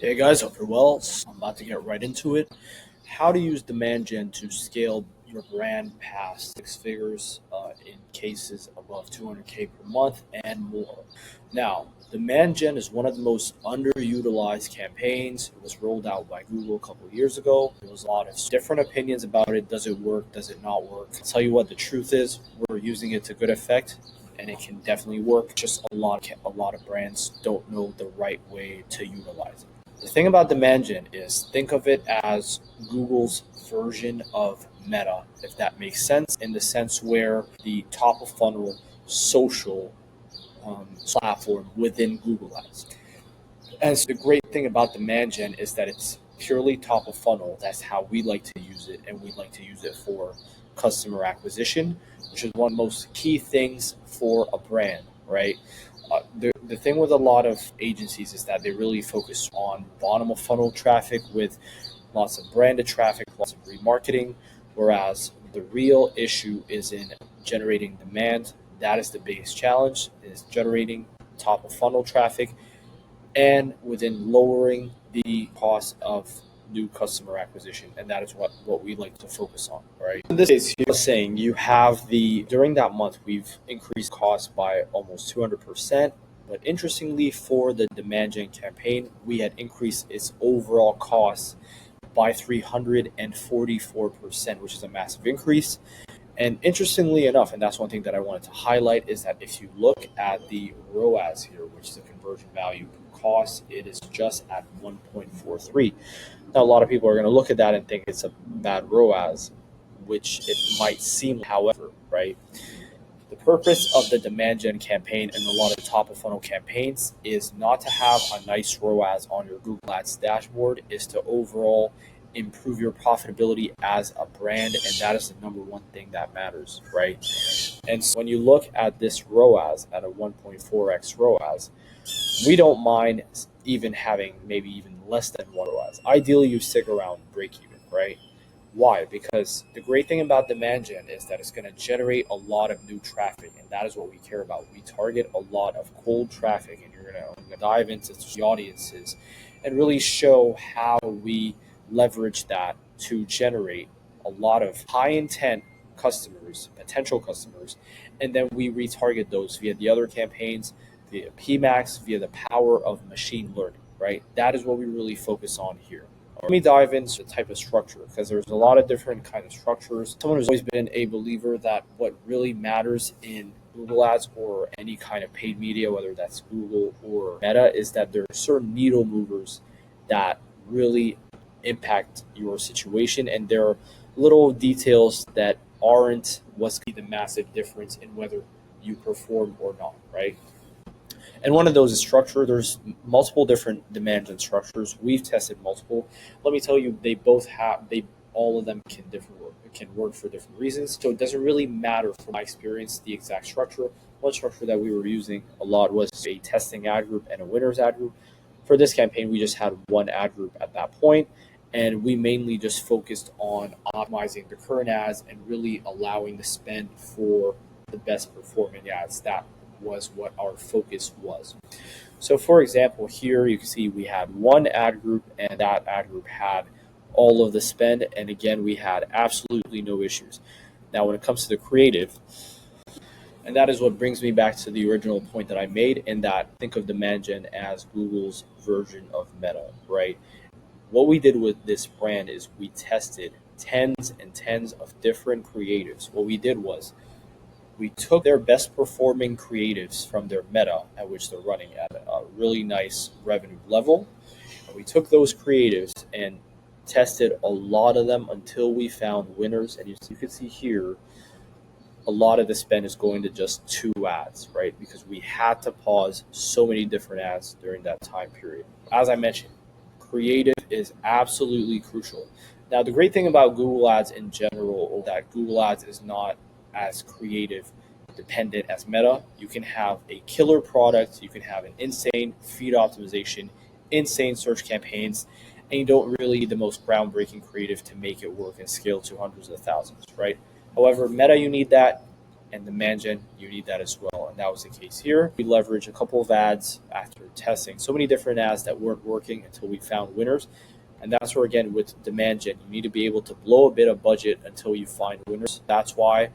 Hey guys, hope you're well. So I'm about to get right into it. How to use demand gen to scale your brand past six figures in cases above 200K per month and more. Now, demand gen is one of the most underutilized campaigns. It was rolled out by Google a couple of years ago. There was a lot of different opinions about it. Does it work? Does it not work? I'll tell you what the truth is. We're using it to good effect. And it can definitely work. Just a lot of brands don't know the right way to utilize it. The thing about demand gen is think of it as Google's version of Meta, if that makes sense, in the sense where the top of funnel social platform within Google Ads. And so the great thing about demand gen is that it's purely top of funnel. That's how we like to use it, and we like to use it for customer acquisition, which is one of the most key things for a brand, right? The thing with a lot of agencies is that they really focus on bottom of funnel traffic with lots of branded traffic, lots of remarketing, whereas the real issue is in generating demand. That is the biggest challenge, is generating top of funnel traffic and within lowering the cost of new customer acquisition. And that is what we like to focus on, right? In this case, you're saying you have during that month, we've increased costs by almost 200%. But interestingly, for the demand gen campaign, we had increased its overall cost by 344%, which is a massive increase. And interestingly enough, and that's one thing that I wanted to highlight, is that if you look at the ROAS here, which is the conversion value per cost, it is just at 1.43. Now, a lot of people are going to look at that and think it's a bad ROAS, which it might seem, however, right? The purpose of the demand gen campaign and a lot of top of funnel campaigns is not to have a nice ROAS on your Google Ads dashboard, is to overall improve your profitability as a brand, and that is the number one thing that matters, right? And so when you look at this ROAS at a 1.4x ROAS, we don't mind even having maybe even less than one ROAS. Ideally, you stick around break even, right? Why? Because the great thing about demand gen is that it's going to generate a lot of new traffic, and that is what we care about. We target a lot of cold traffic, and you're going to dive into the audiences and really show how we leverage that to generate a lot of high intent customers, potential customers, and then we retarget those via the other campaigns, via PMAX, via the power of machine learning, right? That is what we really focus on here. Let me dive into the type of structure, because there's a lot of different kind of structures. Someone who's always been a believer that what really matters in Google Ads or any kind of paid media, whether that's Google or Meta, is that there are certain needle movers that really impact your situation, and there are little details that aren't what's the massive difference in whether you perform or not, right? And one of those is structure. There's multiple different demand gen structures. We've tested multiple. Let me tell you, all of them can work for different reasons. So it doesn't really matter from my experience the exact structure. One structure that we were using a lot was a testing ad group and a winners ad group. For this campaign, we just had one ad group at that point, and we mainly just focused on optimizing the current ads and really allowing the spend for the best performing ads. That was what our focus was. So for example, here you can see we had one ad group, and that ad group had all of the spend, and again, we had absolutely no issues. Now, when it comes to the creative, and that is what brings me back to the original point that I made, in that think of demand gen as Google's version of Meta, right? What we did with this brand is we tested tens and tens of different creatives. What we did was we took their best performing creatives from their meta, at which they're running at a really nice revenue level. And we took those creatives and tested a lot of them until we found winners. And you can see here, a lot of the spend is going to just two ads, right? Because we had to pause so many different ads during that time period. As I mentioned, creative is absolutely crucial. Now, the great thing about Google Ads in general is that Google Ads is not as creative dependent as Meta. You can have a killer product, you can have an insane feed optimization, insane search campaigns, and you don't really need the most groundbreaking creative to make it work and scale to hundreds of thousands, right? However, Meta, you need that. and demand gen, you need that as well. And that was the case here. We leveraged a couple of ads after testing so many different ads that weren't working until we found winners. And that's where, again, with demand gen, you need to be able to blow a bit of budget until you find winners. That's why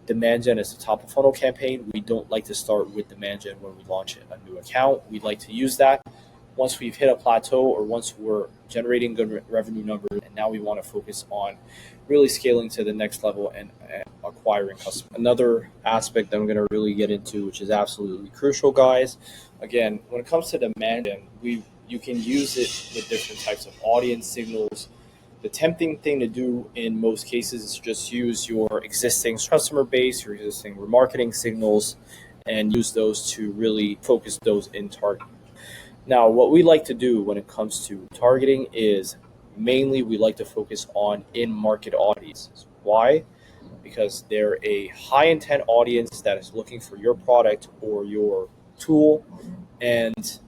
demand gen is the top of funnel campaign. We don't like to start with demand gen when we launch a new account. We'd like to use that once we've hit a plateau or once we're generating good revenue numbers, and now we want to focus on really scaling to the next level and acquiring customers. Another aspect that I'm going to really get into, which is absolutely crucial, guys. Again, when it comes to demand gen, you can use it with different types of audience signals. The tempting thing to do in most cases is just use your existing customer base, your existing remarketing signals, and use those to really focus those in target. Now, what we like to do when it comes to targeting is mainly we like to focus on in-market audiences. Why? Because they're a high-intent audience that is looking for your product or your tool, and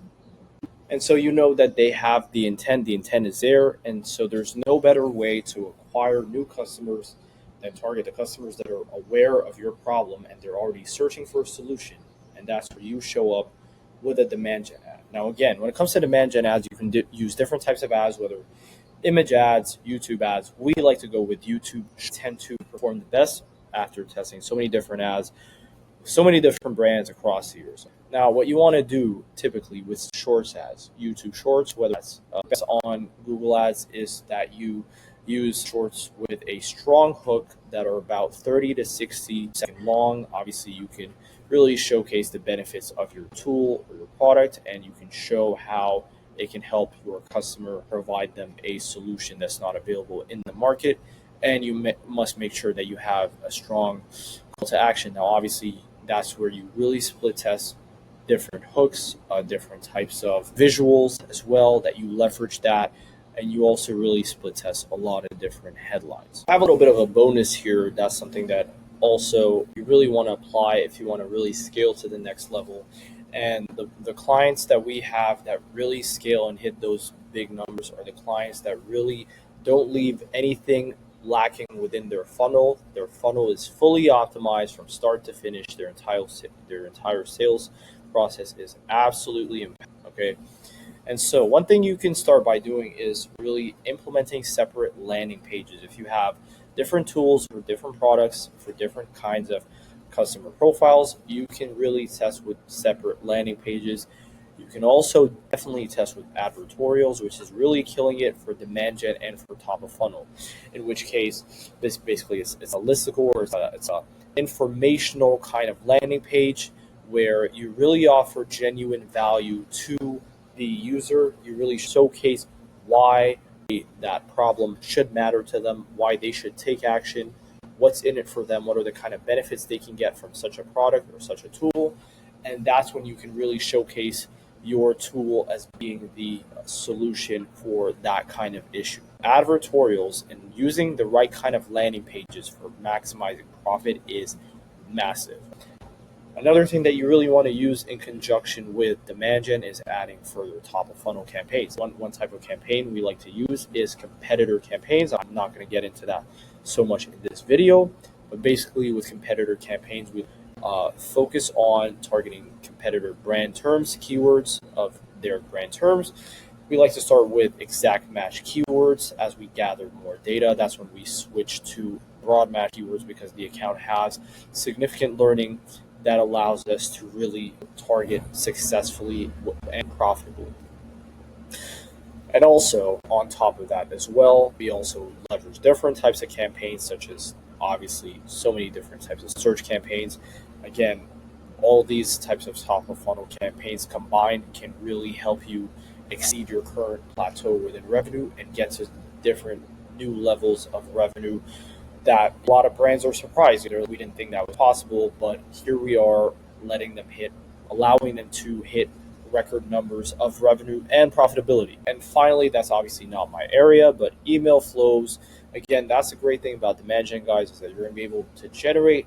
so you know that they have the intent is there, and so there's no better way to acquire new customers than target the customers that are aware of your problem and they're already searching for a solution, and that's where you show up with a demand gen ad. Now, again, when it comes to demand gen ads, you can use different types of ads, whether image ads, YouTube ads. We like to go with YouTube, tend to perform the best after testing so many different ads, so many different brands across the years. Now, what you want to do typically with Shorts ads, YouTube Shorts, whether it's best on Google Ads, is that you use Shorts with a strong hook that are about 30 to 60 seconds long. Obviously, you can really showcase the benefits of your tool or your product, and you can show how it can help your customer, provide them a solution that's not available in the market. And you must make sure that you have a strong call to action. Now, obviously, that's where you really split test different hooks, different types of visuals as well, that you leverage that. And you also really split test a lot of different headlines. I have a little bit of a bonus here. That's something that also you really want to apply if you want to really scale to the next level. And the clients that we have that really scale and hit those big numbers are the clients that really don't leave anything lacking within their funnel. Their funnel is fully optimized from start to finish. Their entire sales process is absolutely impactful. Okay. And so one thing you can start by doing is really implementing separate landing pages. If you have different tools for different products, for different kinds of customer profiles, you can really test with separate landing pages. You can also definitely test with advertorials, which is really killing it for demand gen and for top of funnel. In which case, this basically it's a listicle, or it's a informational kind of landing page where you really offer genuine value to the user. You really showcase why that problem should matter to them, why they should take action, what's in it for them, what are the kind of benefits they can get from such a product or such a tool. And that's when you can really showcase your tool as being the solution for that kind of issue. Advertorials and using the right kind of landing pages for maximizing profit is massive. Another thing that you really want to use in conjunction with demand gen is adding further top of funnel campaigns. One type of campaign we like to use is competitor campaigns. I'm not going to get into that so much in this video, but basically with competitor campaigns, we focus on targeting competitor brand terms, keywords of their brand terms. We like to start with exact match keywords. As we gather more data, that's when we switch to broad match keywords, because the account has significant learning that allows us to really target successfully and profitably. And also, on top of that as well, we also leverage different types of campaigns, such as obviously so many different types of search campaigns. Again, all these types of top of funnel campaigns combined can really help you exceed your current plateau within revenue and get to different new levels of revenue that a lot of brands are surprised. We didn't think that was possible, but here we are, allowing them to hit record numbers of revenue and profitability. And finally, that's obviously not my area, but email flows. Again, that's the great thing about demand gen, guys, is that you're going to be able to generate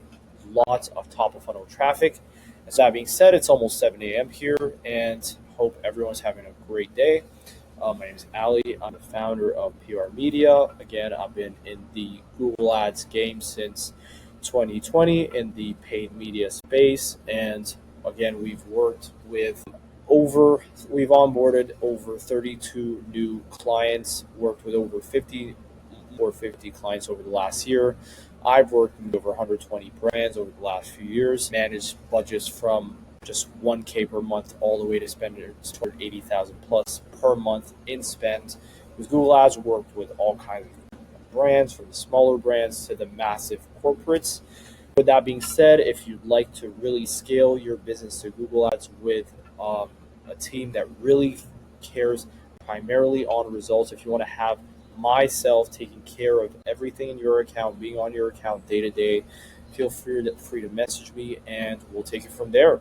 lots of top of funnel traffic. As that being said, it's almost 7 a.m. here, and hope everyone's having a great day. My name is Ali. I'm the founder of PR Media. Again, I've been in the Google Ads game since 2020 in the paid media space. And again, we've onboarded over 32 new clients, worked with over 50 clients over the last year. I've worked with over 120 brands over the last few years, managed budgets from just 1K per month all the way to spending toward 80,000 plus per month in spend. With Google Ads, worked with all kinds of brands, from the smaller brands to the massive corporates. With that being said, if you'd like to really scale your business to Google Ads with a team that really cares primarily on results, if you want to have myself taking care of everything in your account, being on your account day to day, feel free to message me and we'll take it from there.